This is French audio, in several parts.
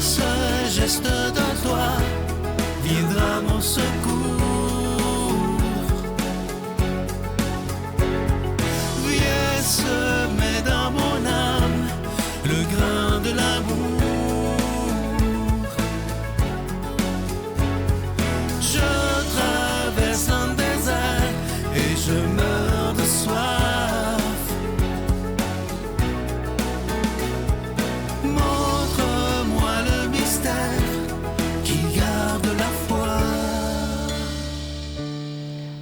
ce geste de toi viendra mon secours. Viens semer dans mon âme le grain de l'amour. Je traverse un désert et je meurs de soif. Montre-moi le mystère qui garde la foi.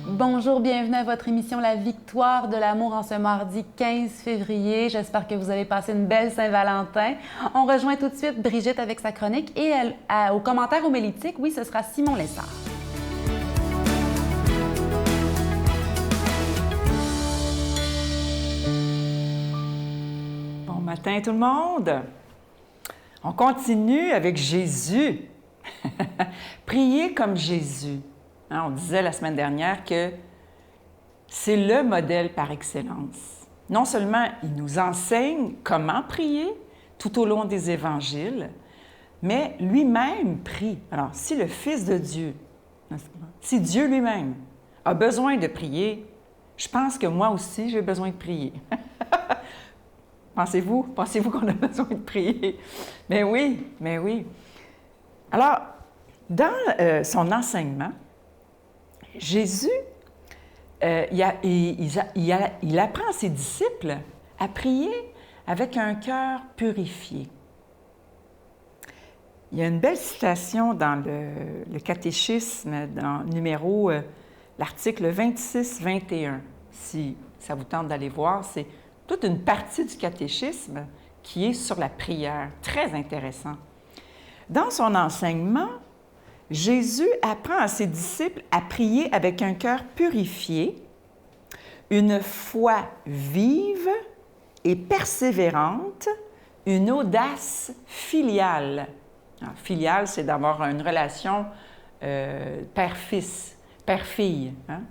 Bonjour, bienvenue à votre émission La Victoire de l'amour en ce mardi 15 février. J'espère que vous avez passé une belle Saint-Valentin. On rejoint tout de suite Brigitte avec sa chronique et au commentaire homilétique, oui, ce sera Simon Lessard. Bon matin tout le monde! On continue avec Jésus. Prier comme Jésus. Hein, on disait la semaine dernière que c'est le modèle par excellence. Non seulement il nous enseigne comment prier tout au long des évangiles, mais lui-même prie. Alors, si le Fils de Dieu, si Dieu lui-même a besoin de prier, je pense que moi aussi, j'ai besoin de prier. Pensez-vous qu'on a besoin de prier? Mais oui. Alors, dans son enseignement, Jésus, il apprend à ses disciples à prier avec un cœur purifié. Il y a une belle citation dans le catéchisme, dans l'article 26-21. Si ça vous tente d'aller voir, c'est toute une partie du catéchisme qui est sur la prière. Très intéressant. Dans son enseignement, Jésus apprend à ses disciples à prier avec un cœur purifié, une foi vive et persévérante, une audace filiale. Alors, filiale, c'est d'avoir une relation père-fils, père-fille. Hein?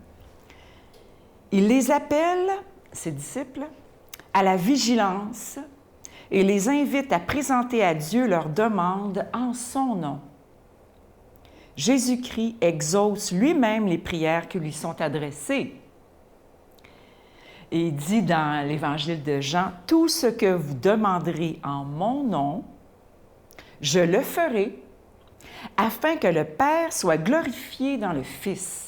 Il les appelle, ses disciples, à la vigilance et les invite à présenter à Dieu leurs demandes en son nom. Jésus-Christ exauce lui-même les prières qui lui sont adressées. Et il dit dans l'Évangile de Jean, « Tout ce que vous demanderez en mon nom, je le ferai, afin que le Père soit glorifié dans le Fils. »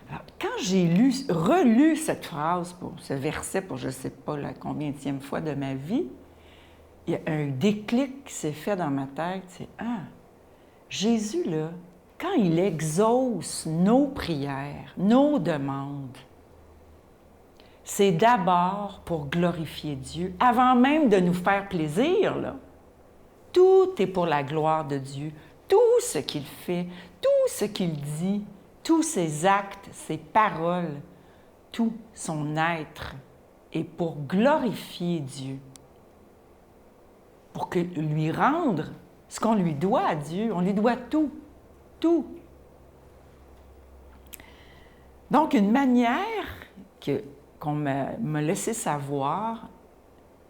Alors, quand j'ai relu cette phrase, ce verset pour je ne sais pas la combienième fois de ma vie, il y a un déclic qui s'est fait dans ma tête, c'est « Ah, Jésus, là, quand il exauce nos prières, nos demandes, c'est d'abord pour glorifier Dieu, avant même de nous faire plaisir, là. Tout est pour la gloire de Dieu. Tout ce qu'il fait, tout ce qu'il dit, tous ses actes, ses paroles, tout son être est pour glorifier Dieu, pour lui rendre ce qu'on lui doit à Dieu. On lui doit tout, tout. Donc, une manière qu'on m'a laissé savoir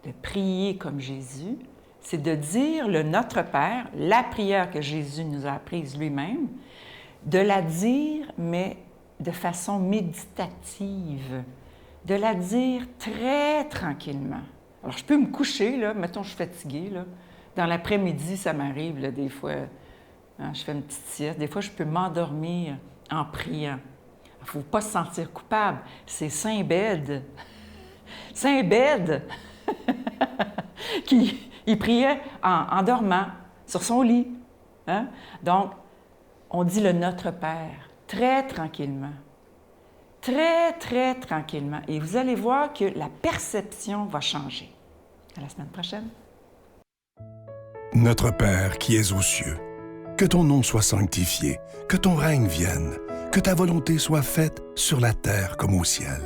de prier comme Jésus, c'est de dire le Notre Père, la prière que Jésus nous a apprise lui-même, de la dire, mais de façon méditative, de la dire très tranquillement. Alors, je peux me coucher, là, mettons, je suis fatiguée, là. Dans l'après-midi, ça m'arrive, là, des fois, hein, je fais une petite sieste. Des fois, je peux m'endormir en priant. Il ne faut pas se sentir coupable. C'est Saint Bède. Saint Bède qui priait en dormant sur son lit. Hein? Donc, on dit le Notre Père, très tranquillement. Très, très tranquillement. Et vous allez voir que la perception va changer. À la semaine prochaine. Notre Père qui es aux cieux, que ton nom soit sanctifié, que ton règne vienne, que ta volonté soit faite sur la terre comme au ciel.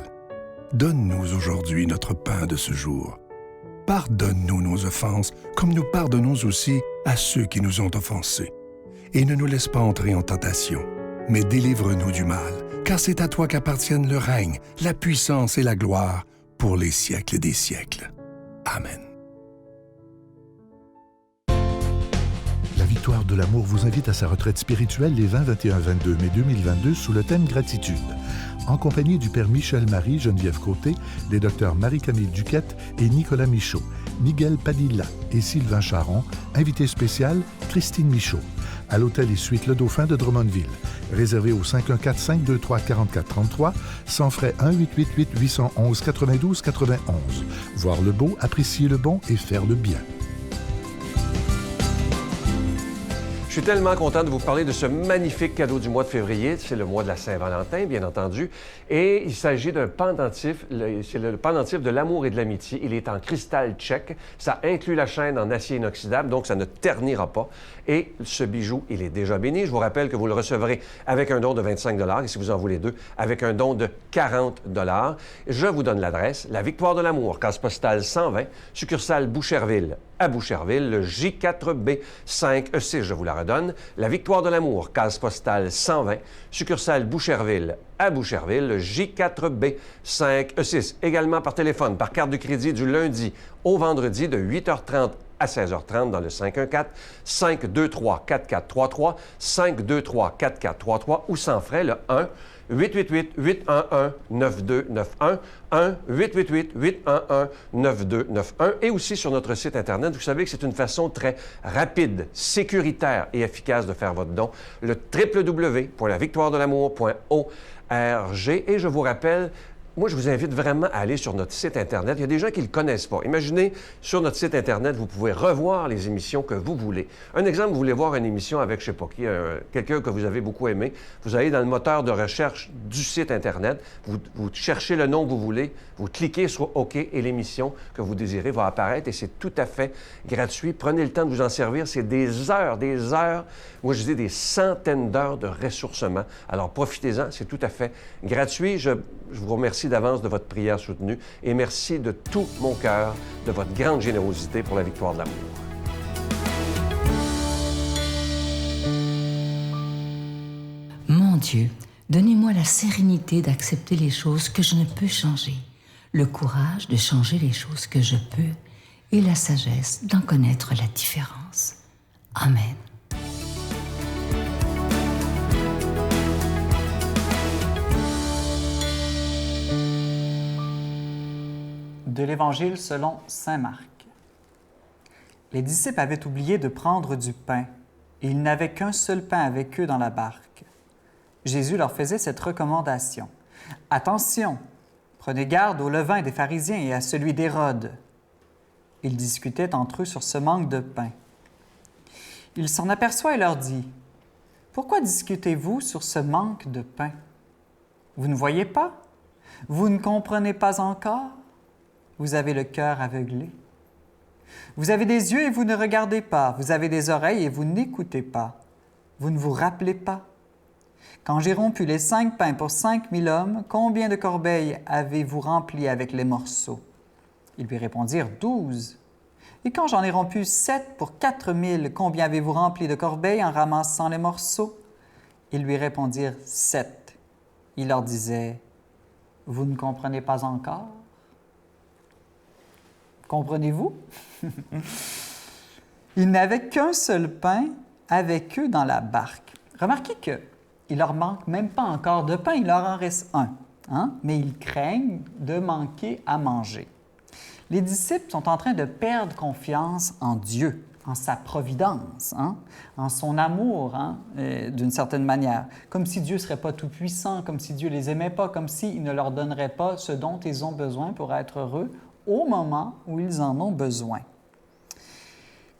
Donne-nous aujourd'hui notre pain de ce jour. Pardonne-nous nos offenses, comme nous pardonnons aussi à ceux qui nous ont offensés. Et ne nous laisse pas entrer en tentation, mais délivre-nous du mal, car c'est à toi qu'appartiennent le règne, la puissance et la gloire pour les siècles des siècles. Amen. Victoire de l'amour vous invite à sa retraite spirituelle les 20, 21, 22 mai 2022 sous le thème Gratitude. En compagnie du Père Michel-Marie Geneviève Côté, les docteurs Marie-Camille Duquette et Nicolas Michaud, Miguel Padilla et Sylvain Charon, invité spécial Christine Michaud, à l'hôtel et suite Le Dauphin de Drummondville. Réservé au 514-523-4433, sans frais 1-888-811-92-91. Voir le beau, apprécier le bon et faire le bien. Je suis tellement content de vous parler de ce magnifique cadeau du mois de février. C'est le mois de la Saint-Valentin, bien entendu. Et il s'agit d'un pendentif. C'est le pendentif de l'amour et de l'amitié. Il est en cristal tchèque. Ça inclut la chaîne en acier inoxydable, donc ça ne ternira pas. Et ce bijou, il est déjà béni. Je vous rappelle que vous le recevrez avec un don de 25 $ et si vous en voulez deux, avec un don de 40 $. Je vous donne l'adresse. La Victoire de l'amour, case postale 120, succursale Boucherville à Boucherville, le J4B 5E6, je vous la redonne. La Victoire de l'amour, case postale 120, succursale Boucherville à Boucherville, le J4B 5E6. Également par téléphone, par carte de crédit du lundi au vendredi de 8h30 à 16h30 dans le 514-523-4433, 523-4433 ou sans frais le 1-888-811-9291, 1-888-811-9291 et aussi sur notre site Internet. Vous savez que c'est une façon très rapide, sécuritaire et efficace de faire votre don, le www.lavictoiredelamour.org. Et je vous rappelle, moi, je vous invite vraiment à aller sur notre site Internet. Il y a des gens qui ne le connaissent pas. Imaginez, sur notre site Internet, vous pouvez revoir les émissions que vous voulez. Un exemple, vous voulez voir une émission avec, je ne sais pas qui, quelqu'un que vous avez beaucoup aimé. Vous allez dans le moteur de recherche du site Internet, vous cherchez le nom que vous voulez, vous cliquez sur OK et l'émission que vous désirez va apparaître et c'est tout à fait gratuit. Prenez le temps de vous en servir. C'est des heures, moi je dis des centaines d'heures de ressourcement. Alors profitez-en, c'est tout à fait gratuit. Je vous remercie d'avance de votre prière soutenue et merci de tout mon cœur de votre grande générosité pour la victoire de l'amour. Mon Dieu, donnez-moi la sérénité d'accepter les choses que je ne peux changer, le courage de changer les choses que je peux et la sagesse d'en connaître la différence. Amen. De l'Évangile selon saint Marc. Les disciples avaient oublié de prendre du pain, et ils n'avaient qu'un seul pain avec eux dans la barque. Jésus leur faisait cette recommandation. « Attention, prenez garde au levain des pharisiens et à celui d'Hérode. » Ils discutaient entre eux sur ce manque de pain. Il s'en aperçoit et leur dit, « Pourquoi discutez-vous sur ce manque de pain? Vous ne voyez pas? Vous ne comprenez pas encore? Vous avez le cœur aveuglé. Vous avez des yeux et vous ne regardez pas. Vous avez des oreilles et vous n'écoutez pas. Vous ne vous rappelez pas. Quand j'ai rompu les 5 pains pour 5000 hommes, combien de corbeilles avez-vous rempli avec les morceaux? Ils lui répondirent 12. Et quand j'en ai rompu 7 pour 4000, combien avez-vous rempli de corbeilles en ramassant les morceaux? Ils lui répondirent 7. Il leur disait, vous ne comprenez pas encore? Comprenez-vous? Ils n'avaient qu'un seul pain avec eux dans la barque. Remarquez qu'il leur manque même pas encore de pain, il leur en reste un, hein? Mais ils craignent de manquer à manger. Les disciples sont en train de perdre confiance en Dieu, en sa providence, hein? En son amour, hein? D'une certaine manière. Comme si Dieu ne serait pas tout-puissant, comme si Dieu ne les aimait pas, comme s'il ne leur donnerait pas ce dont ils ont besoin pour être heureux au moment où ils en ont besoin.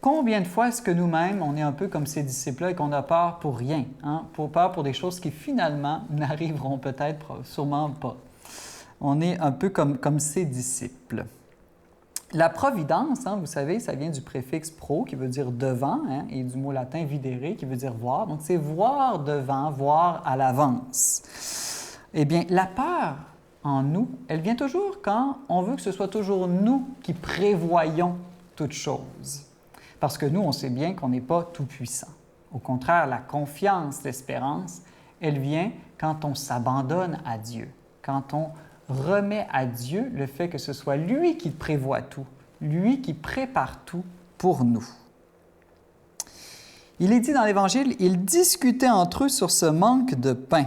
Combien de fois est-ce que nous-mêmes, on est un peu comme ces disciples-là et qu'on a peur pour rien, hein? Peur pour des choses qui finalement n'arriveront peut-être sûrement pas. On est un peu comme ces disciples. La providence, hein, vous savez, ça vient du préfixe pro qui veut dire devant, hein, et du mot latin videre qui veut dire voir. Donc c'est voir devant, voir à l'avance. Eh bien, la peur en nous, elle vient toujours quand on veut que ce soit toujours nous qui prévoyons toutes choses. Parce que nous, on sait bien qu'on n'est pas tout-puissant. Au contraire, la confiance, l'espérance, elle vient quand on s'abandonne à Dieu, quand on remet à Dieu le fait que ce soit lui qui prévoit tout, lui qui prépare tout pour nous. Il est dit dans l'Évangile, ils discutaient entre eux sur ce manque de pain.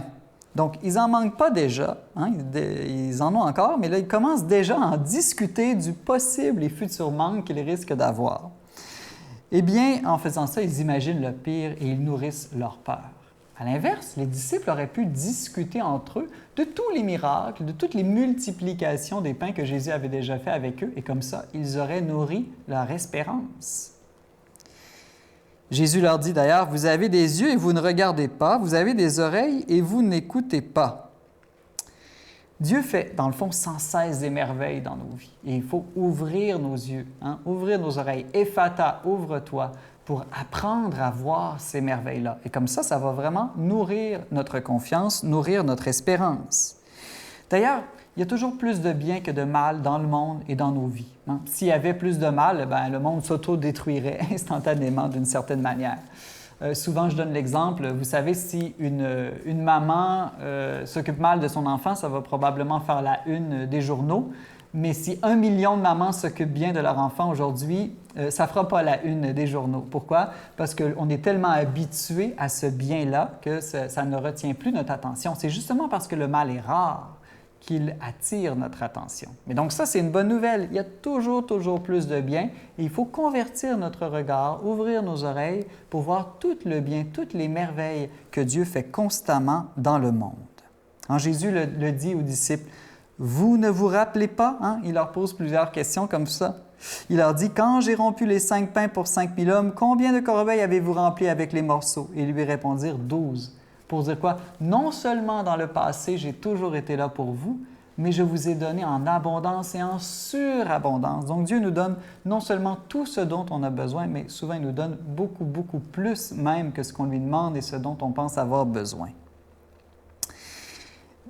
Donc, ils n'en manquent pas déjà, hein, ils en ont encore, mais là, ils commencent déjà à en discuter du possible et futur manque qu'ils risquent d'avoir. Eh bien, en faisant ça, ils imaginent le pire et ils nourrissent leur peur. À l'inverse, les disciples auraient pu discuter entre eux de tous les miracles, de toutes les multiplications des pains que Jésus avait déjà fait avec eux, et comme ça, ils auraient nourri leur espérance. Jésus leur dit d'ailleurs, « Vous avez des yeux et vous ne regardez pas, vous avez des oreilles et vous n'écoutez pas. » Dieu fait, dans le fond, sans cesse des merveilles dans nos vies. Et il faut ouvrir nos yeux, hein, ouvrir nos oreilles. « Ephata, ouvre-toi » pour apprendre à voir ces merveilles-là. Et comme ça va vraiment nourrir notre confiance, nourrir notre espérance. D'ailleurs, il y a toujours plus de bien que de mal dans le monde et dans nos vies. Hein? S'il y avait plus de mal, bien, le monde s'auto-détruirait instantanément d'une certaine manière. Souvent, je donne l'exemple, vous savez, si une maman s'occupe mal de son enfant, ça va probablement faire la une des journaux. Mais si 1 million de mamans s'occupent bien de leur enfant aujourd'hui, ça ne fera pas la une des journaux. Pourquoi? Parce qu'on est tellement habitué à ce bien-là que ça ne retient plus notre attention. C'est justement parce que le mal est rare qu'il attire notre attention. Mais donc ça, c'est une bonne nouvelle. Il y a toujours plus de bien et il faut convertir notre regard, ouvrir nos oreilles pour voir tout le bien, toutes les merveilles que Dieu fait constamment dans le monde. Quand Jésus le dit aux disciples, « Vous ne vous rappelez pas? Hein? » Il leur pose plusieurs questions comme ça. Il leur dit, « Quand j'ai rompu les 5 pains pour 5 000 hommes, combien de corbeilles avez-vous rempli avec les morceaux? » Et ils lui répondirent, « 12. » Pour dire quoi? Non seulement dans le passé, j'ai toujours été là pour vous, mais je vous ai donné en abondance et en surabondance. Donc Dieu nous donne non seulement tout ce dont on a besoin, mais souvent il nous donne beaucoup plus même que ce qu'on lui demande et ce dont on pense avoir besoin.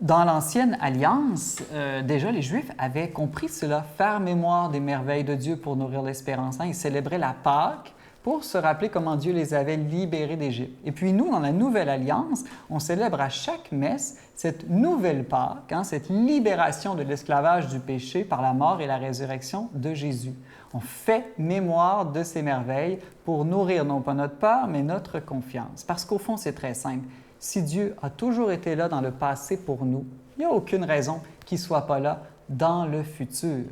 Dans l'Ancienne Alliance, déjà les Juifs avaient compris cela, faire mémoire des merveilles de Dieu pour nourrir l'espérance. Hein? Ils célébraient la Pâque pour se rappeler comment Dieu les avait libérés d'Égypte. Et puis nous, dans la Nouvelle Alliance, on célèbre à chaque messe cette nouvelle Pâque, hein, cette libération de l'esclavage du péché par la mort et la résurrection de Jésus. On fait mémoire de ces merveilles pour nourrir non pas notre peur, mais notre confiance. Parce qu'au fond, c'est très simple. Si Dieu a toujours été là dans le passé pour nous, il n'y a aucune raison qu'il ne soit pas là dans le futur.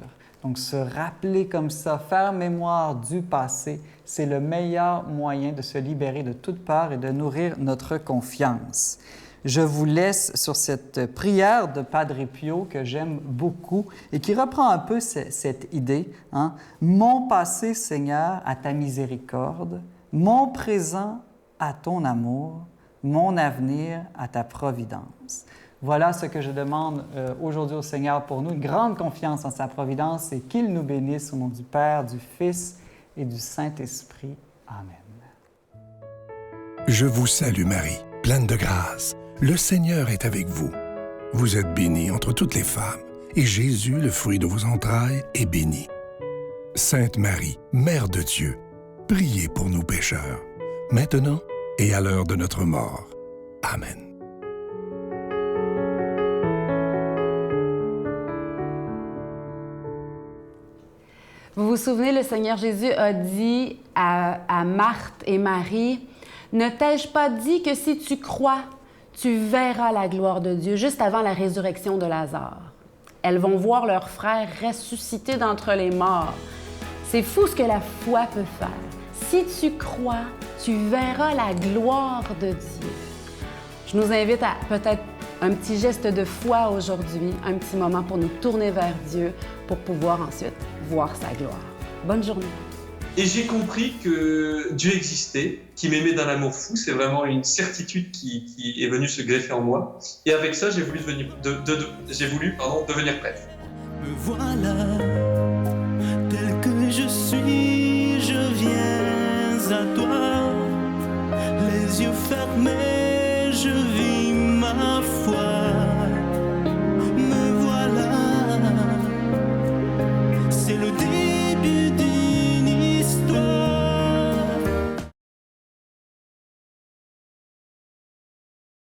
Donc, se rappeler comme ça, faire mémoire du passé, c'est le meilleur moyen de se libérer de toute peur et de nourrir notre confiance. Je vous laisse sur cette prière de Padre Pio que j'aime beaucoup et qui reprend un peu cette idée. Hein? « Mon passé, Seigneur, à ta miséricorde, mon présent à ton amour, mon avenir à ta providence. » Voilà ce que je demande aujourd'hui au Seigneur pour nous, une grande confiance en sa providence et qu'il nous bénisse au nom du Père, du Fils et du Saint-Esprit. Amen. Je vous salue Marie, pleine de grâce. Le Seigneur est avec vous. Vous êtes bénie entre toutes les femmes, et Jésus, le fruit de vos entrailles, est béni. Sainte Marie, Mère de Dieu, priez pour nous pécheurs, maintenant et à l'heure de notre mort. Amen. Vous vous souvenez, le Seigneur Jésus a dit à Marthe et Marie, « Ne t'ai-je pas dit que si tu crois, tu verras la gloire de Dieu » juste avant la résurrection de Lazare. Elles vont voir leur frère ressuscité d'entre les morts. C'est fou ce que la foi peut faire. Si tu crois, tu verras la gloire de Dieu. Je nous invite à peut-être un petit geste de foi aujourd'hui, un petit moment pour nous tourner vers Dieu pour pouvoir ensuite voir sa gloire. Bonne journée. Et j'ai compris que Dieu existait, qu'il m'aimait d'un amour fou. C'est vraiment une certitude qui est venue se greffer en moi. Et avec ça, j'ai voulu devenir prêtre. Me voilà, tel que je suis, je viens à toi. Les yeux fermés, je vis ma foi.